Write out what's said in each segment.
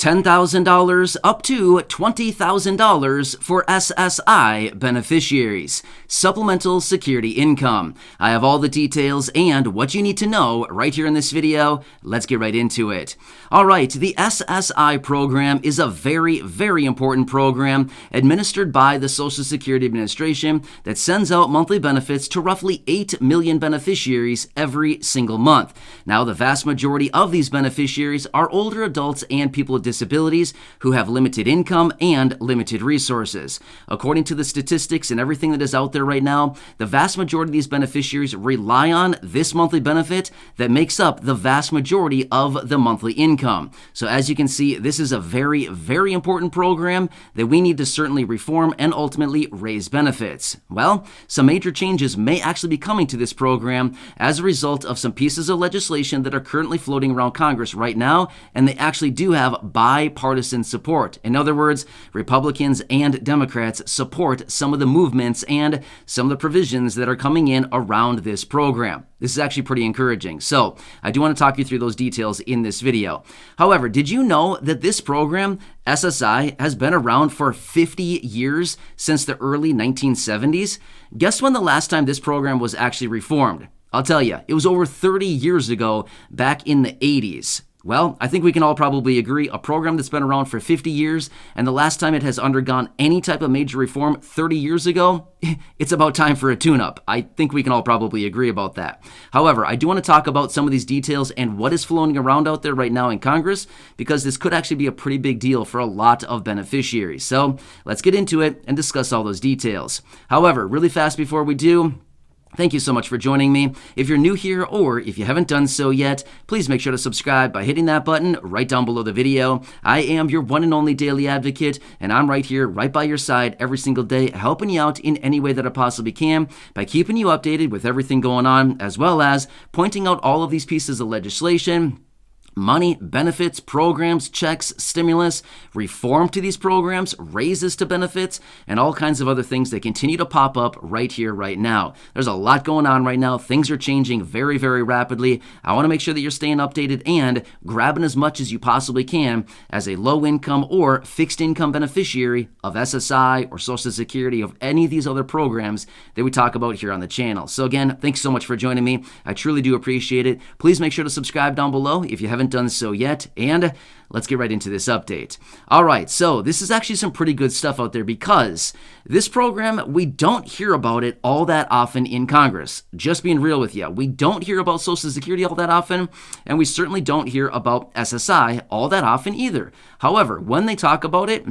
$10,000 up to $20,000 for SSI beneficiaries, supplemental security income. I have all the details and what you need to know right here in this video. Let's get right into it. All right, the SSI program is a very, very important program administered by the Social Security Administration that sends out monthly benefits to roughly 8 million beneficiaries every single month. Now, the vast majority of these beneficiaries are older adults and people with disabilities who have limited income and limited resources. According to the statistics and everything that is out there right now, the vast majority of these beneficiaries rely on this monthly benefit that makes up the vast majority of the monthly income. So as you can see, this is a very, very important program that we need to certainly reform and ultimately raise benefits. Well, some major changes may actually be coming to this program as a result of some pieces of legislation that are currently floating around Congress right now, and they actually do have bipartisan support. In other words, Republicans and Democrats support some of the movements and some of the provisions that are coming in around this program. This is actually pretty encouraging. So I do want to talk you through those details in this video. However, did you know that this program, SSI, has been around for 50 years since the early 1970s? Guess when the last time this program was actually reformed? I'll tell you, it was over 30 years ago, back in the 80s. Well, I think we can all probably agree, a program that's been around for 50 years, and the last time it has undergone any type of major reform 30 years ago, it's about time for a tune-up. I think we can all probably agree about that. However, I do want to talk about some of these details and what is floating around out there right now in Congress, because this could actually be a pretty big deal for a lot of beneficiaries. So let's get into it and discuss all those details. However, really fast before we do, thank you so much for joining me. If you're new here or if you haven't done so yet, please make sure to subscribe by hitting that button right down below the video. I am your one and only daily advocate, and I'm right here, right by your side every single day, helping you out in any way that I possibly can by keeping you updated with everything going on, as well as pointing out all of these pieces of legislation, money, benefits, programs, checks, stimulus, reform to these programs, raises to benefits, and all kinds of other things that continue to pop up right here, right now. There's a lot going on right now. Things are changing very, very rapidly. I want to make sure that you're staying updated and grabbing as much as you possibly can as a low-income or fixed-income beneficiary of SSI or Social Security, of any of these other programs that we talk about here on the channel. So again, thanks so much for joining me. I truly do appreciate it. Please make sure to subscribe down below if you haven't done so yet, and let's get right into this update. All right, so this is actually some pretty good stuff out there, because this program, we don't hear about it all that often in Congress. Just being real with you, we don't hear about Social Security all that often, and we certainly don't hear about SSI all that often either. However, when they talk about it,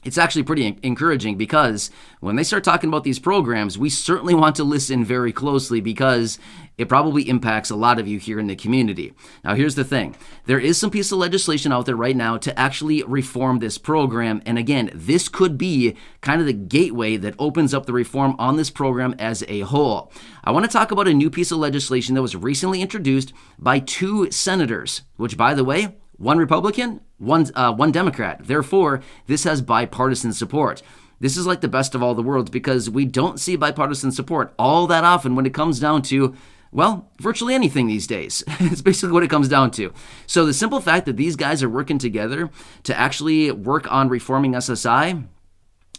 it's actually pretty encouraging, because when they start talking about these programs, we certainly want to listen very closely, because it probably impacts a lot of you here in the community. Now, here's the thing. There is some piece of legislation out there right now to actually reform this program. And again, this could be kind of the gateway that opens up the reform on this program as a whole. I want to talk about a new piece of legislation that was recently introduced by 2 senators, which, by the way, one Republican, one Democrat. Therefore, this has bipartisan support. This is like the best of all the worlds, because we don't see bipartisan support all that often when it comes down to, well, virtually anything these days. It's basically what it comes down to. So the simple fact that these guys are working together to actually work on reforming SSI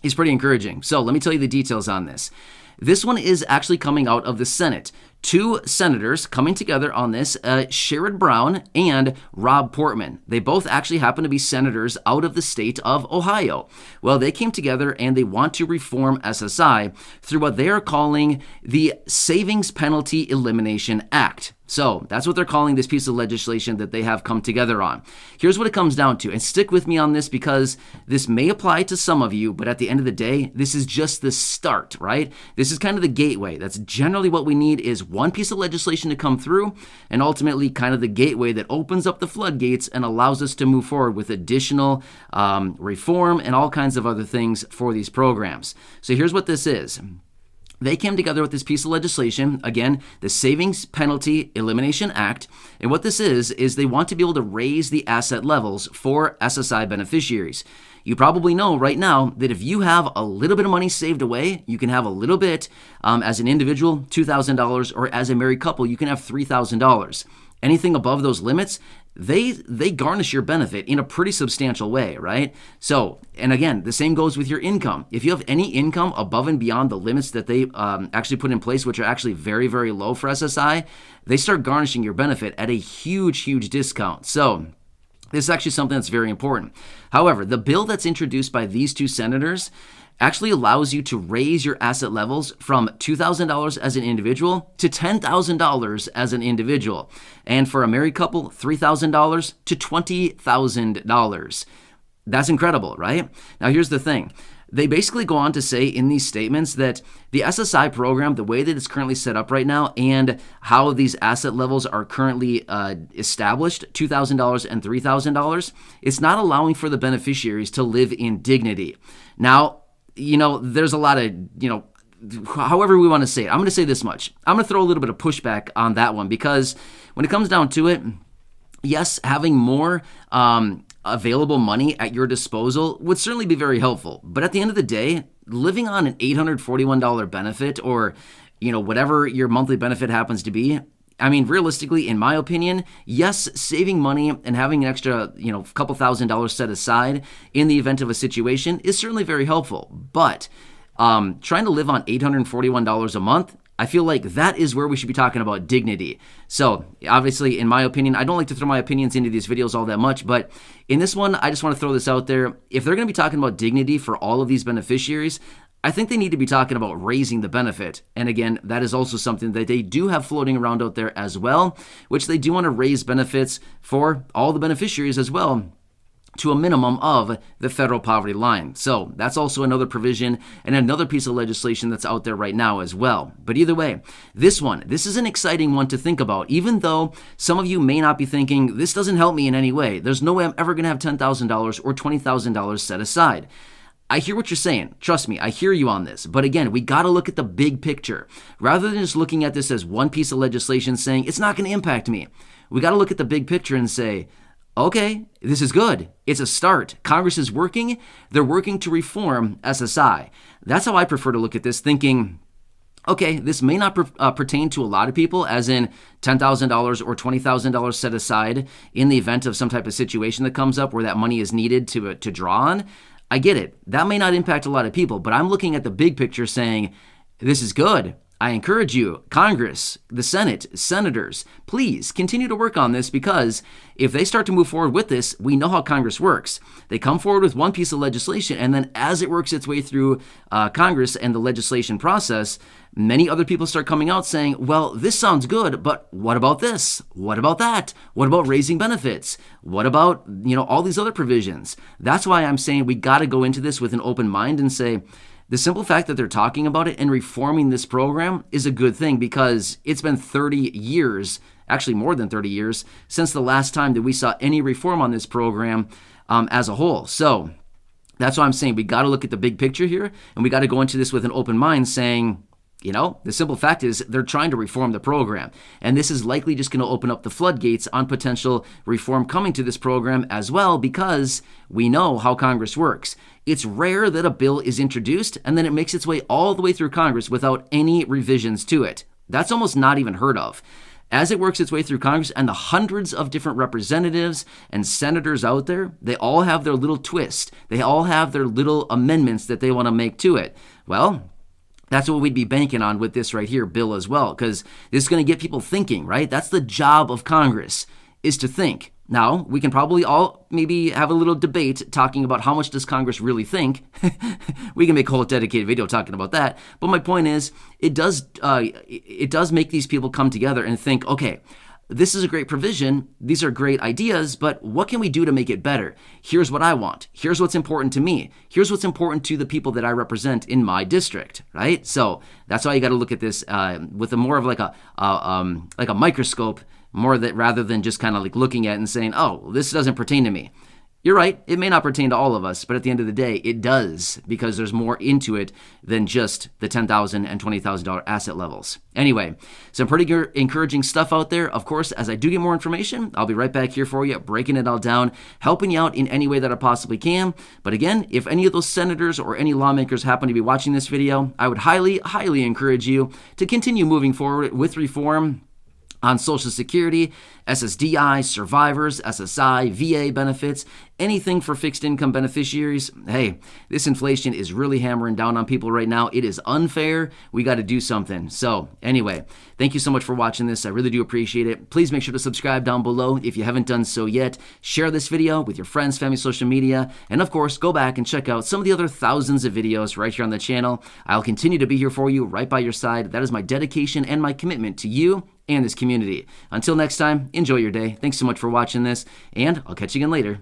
is pretty encouraging. So let me tell you the details on this. This one is actually coming out of the Senate. 2 senators coming together on this, Sherrod Brown and Rob Portman. They both actually happen to be senators out of the state of Ohio. Well, they came together and they want to reform SSI through what they are calling the Savings Penalty Elimination Act. So that's what they're calling this piece of legislation that they have come together on. Here's what it comes down to, and stick with me on this, because this may apply to some of you, but at the end of the day, this is just the start, right? This is kind of the gateway. That's generally what we need, is one piece of legislation to come through, and ultimately kind of the gateway that opens up the floodgates and allows us to move forward with additional reform and all kinds of other things for these programs. So here's what this is. They came together with this piece of legislation, again, the Savings Penalty Elimination Act, and what this is they want to be able to raise the asset levels for SSI beneficiaries. You probably know right now that if you have a little bit of money saved away, you can have a little bit as an individual, $2,000, or as a married couple, you can have $3,000. anything above those limits, they garnish your benefit in a pretty substantial way, right? So, and again, the same goes with your income. If you have any income above and beyond the limits that they actually put in place, which are actually very, very low for SSI, they start garnishing your benefit at a huge, huge discount. So this is actually something that's very important. However, the bill that's introduced by these two senators actually allows you to raise your asset levels from $2,000 as an individual to $10,000 as an individual. And for a married couple, $3,000 to $20,000. That's incredible, right? Now, here's the thing. They basically go on to say in these statements that the SSI program, the way that it's currently set up right now and how these asset levels are currently established, $2,000 and $3,000, it's not allowing for the beneficiaries to live in dignity. Now, there's a lot of, however we want to say it. I'm going to say this much. I'm going to throw a little bit of pushback on that one because when it comes down to it, yes, having more available money at your disposal would certainly be very helpful. But at the end of the day, living on an $841 benefit or, whatever your monthly benefit happens to be, I mean, realistically, in my opinion, yes, saving money and having an extra, couple $1,000s set aside in the event of a situation is certainly very helpful. But trying to live on $841 a month, I feel like that is where we should be talking about dignity. So obviously, in my opinion, I don't like to throw my opinions into these videos all that much, but in this one, I just want to throw this out there. If they're going to be talking about dignity for all of these beneficiaries, I think they need to be talking about raising the benefit. And again, that is also something that they do have floating around out there as well, which they do want to raise benefits for all the beneficiaries as well to a minimum of the federal poverty line. So that's also another provision and another piece of legislation that's out there right now as well. But either way, this is an exciting one to think about, even though some of you may not be thinking, this doesn't help me in any way. There's no way I'm ever going to have $10,000 or $20,000 set aside. I hear what you're saying. Trust me, I hear you on this. But again, we got to look at the big picture. Rather than just looking at this as one piece of legislation saying, it's not going to impact me. We got to look at the big picture and say, okay, this is good. It's a start. Congress is working. They're working to reform SSI. That's how I prefer to look at this, thinking, okay, this may not pertain to a lot of people, as in $10,000 or $20,000 set aside in the event of some type of situation that comes up where that money is needed to draw on. I get it. That may not impact a lot of people, but I'm looking at the big picture saying, this is good. I encourage you, Congress, the Senate, senators, please continue to work on this, because if they start to move forward with this, we know how Congress works. They come forward with one piece of legislation, and then as it works its way through Congress and the legislation process, many other people start coming out saying, well, this sounds good, but what about this? What about that? What about raising benefits? What about, all these other provisions? That's why I'm saying we got to go into this with an open mind and say, the simple fact that they're talking about it and reforming this program is a good thing, because it's been 30 years, actually more than 30 years, since the last time that we saw any reform on this program as a whole. So that's why I'm saying we got to look at the big picture here, and we got to go into this with an open mind saying, the simple fact is they're trying to reform the program. And this is likely just going to open up the floodgates on potential reform coming to this program as well, because we know how Congress works. It's rare that a bill is introduced and then it makes its way all the way through Congress without any revisions to it. That's almost not even heard of. As it works its way through Congress and the hundreds of different representatives and senators out there, they all have their little twist. They all have their little amendments that they want to make to it. Well, that's what we'd be banking on with this right here bill as well, because this is going to get people thinking, right? That's the job of Congress, is to think. Now, we can probably all maybe have a little debate talking about how much does Congress really think. We can make a whole dedicated video talking about that. But my point is, it does make these people come together and think, okay, this is a great provision. These are great ideas, but what can we do to make it better? Here's what I want. Here's what's important to me. Here's what's important to the people that I represent in my district, right? So that's why you got to look at this with a more of like a microscope, rather than just kind of like looking at it and saying, oh, this doesn't pertain to me. You're right, it may not pertain to all of us, but at the end of the day, it does, because there's more into it than just the $10,000 and $20,000 asset levels. Anyway, some pretty encouraging stuff out there. Of course, as I do get more information, I'll be right back here for you, breaking it all down, helping you out in any way that I possibly can. But again, if any of those senators or any lawmakers happen to be watching this video, I would highly, highly encourage you to continue moving forward with reform on Social Security, SSDI, survivors, SSI, VA benefits, anything for fixed income beneficiaries. Hey, this inflation is really hammering down on people right now. It is unfair. We got to do something. So anyway, thank you so much for watching this. I really do appreciate it. Please make sure to subscribe down below if you haven't done so yet. Share this video with your friends, family, social media, and of course, go back and check out some of the other thousands of videos right here on the channel. I'll continue to be here for you, right by your side. That is my dedication and my commitment to you and this community. Until next time, enjoy your day. Thanks so much for watching this, and I'll catch you again later.